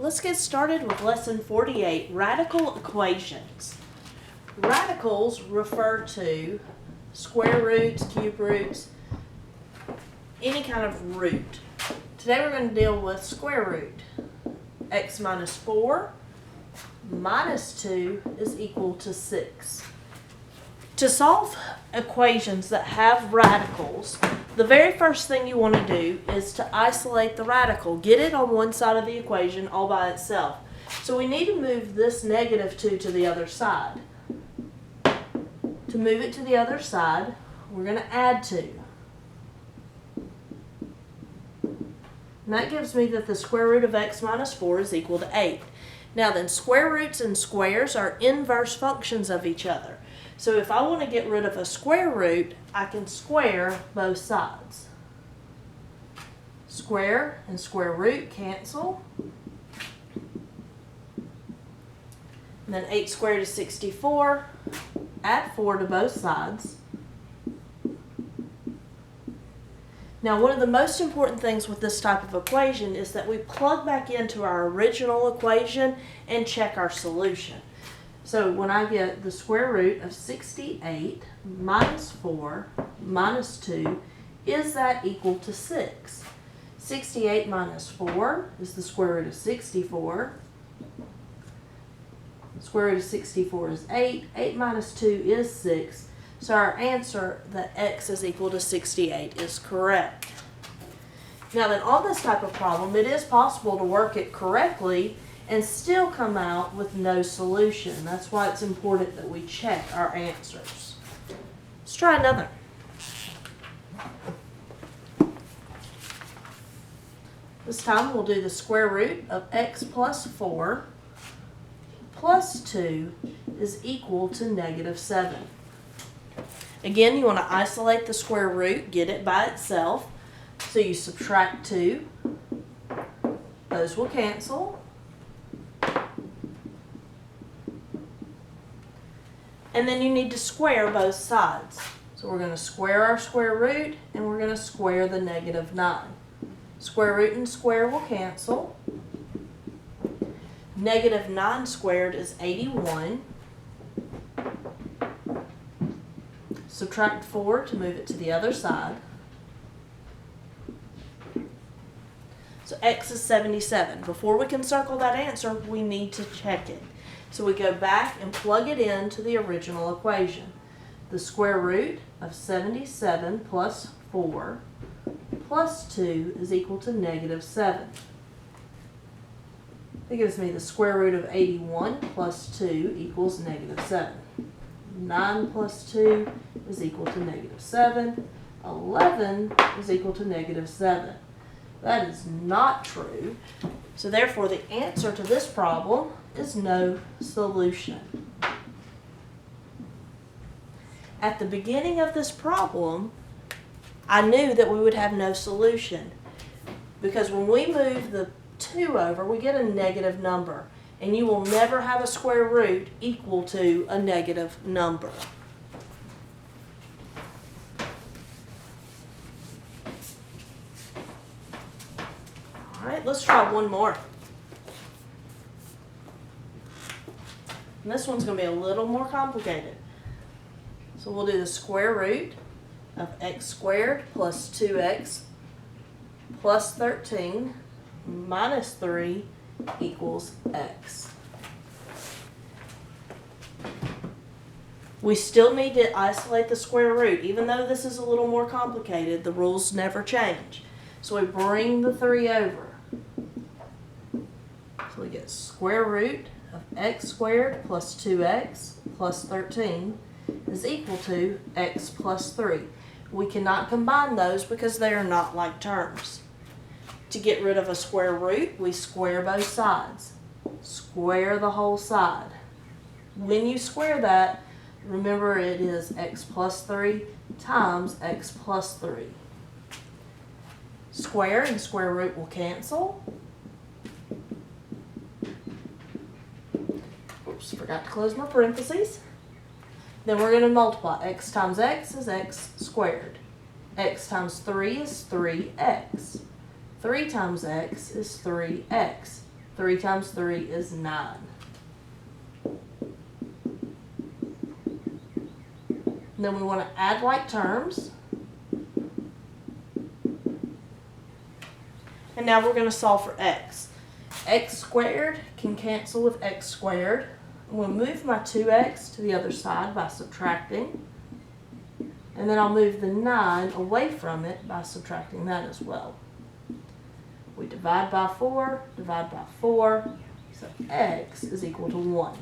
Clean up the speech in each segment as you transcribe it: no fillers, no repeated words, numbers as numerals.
let's get started with lesson 48, radical equations. Radicals refer to square roots, cube roots, any kind of root. Today we're going to deal with square root. X minus 4 minus 2 is equal to 6. To solve equations that have radicals, the very first thing you want to do is to isolate the radical. Get it on one side of the equation all by itself. So we need to move this negative 2 to the other side. To move it to the other side, we're going to add 2. And that gives me that the square root of x minus 4 is equal to 8. Now then, square roots and squares are inverse functions of each other. So if I want to get rid of a square root, I can square both sides. Square and square root cancel. And then 8 squared is 64. Add 4 to both sides. Now, one of the most important things with this type of equation is that we plug back into our original equation and check our solution. So when I get the square root of 68 minus 4 minus 2, is that equal to 6? 68 minus 4 is the square root of 64. The square root of 64 is 8. 8 minus 2 is 6. So our answer that x is equal to 68 is correct. Now then, on this type of problem, it is possible to work it correctly and still come out with no solution. That's why it's important that we check our answers. Let's try another. This time we'll do the square root of x plus 4 plus 2 is equal to negative 7. Again, you want to isolate the square root, get it by itself. So you subtract 2. Those will cancel. And then you need to square both sides. So we're going to square our square root and we're going to square the negative 9. Square root and square will cancel. Negative 9 squared is 81. Subtract 4 to move it to the other side. So x is 77. Before we can circle that answer, we need to check it. So we go back and plug it into the original equation. The square root of 77 plus 4 plus 2 is equal to negative 7. That gives me the square root of 81 plus 2 equals negative 7. 9 plus 2 is equal to negative 7. 11 is equal to negative 7. That is not true. So therefore, the answer to this problem is no solution. At the beginning of this problem, I knew that we would have no solution because when we move the 2 over, we get a negative number. And you will never have a square root equal to a negative number. All right, let's try one more. And this one's going to be a little more complicated. So we'll do the square root of x squared plus 2x plus 13 minus 3 equals x. We still need to isolate the square root. Even though this is a little more complicated, the rules never change. So we bring the 3 over. So we get square root of x squared plus 2x plus 13 is equal to x plus 3. We cannot combine those because they are not like terms. To get rid of a square root, we square both sides. Square the whole side. When you square that, remember it is x plus 3 times x plus 3. Square and square root will cancel. Oops, forgot to close my parentheses. Then we're going to multiply. X times x is x squared. X times 3 is 3x. 3 times x is 3x. 3 times 3 is 9. And then we want to add like terms. And now we're going to solve for x. X squared can cancel with x squared. I'm going to move my 2x to the other side by subtracting. And then I'll move the 9 away from it by subtracting that as well. We divide by 4, so x is equal to 1.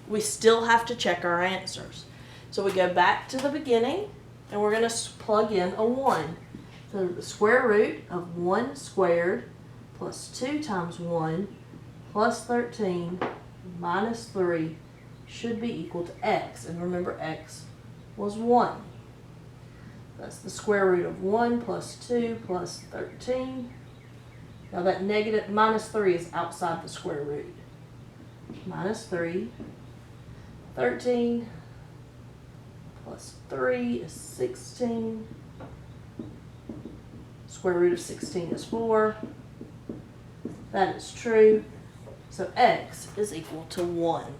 We still have to check our answers. So we go back to the beginning, and we're going to plug in a 1. So the square root of 1 squared plus 2 times 1 plus 13 minus 3 should be equal to x. And remember, x was 1. That's the square root of 1 plus 2 plus 13. Now that negative minus 3 is outside the square root. Minus 3, 13 plus 3 is 16. Square root of 16 is 4. That is true. So x is equal to 1.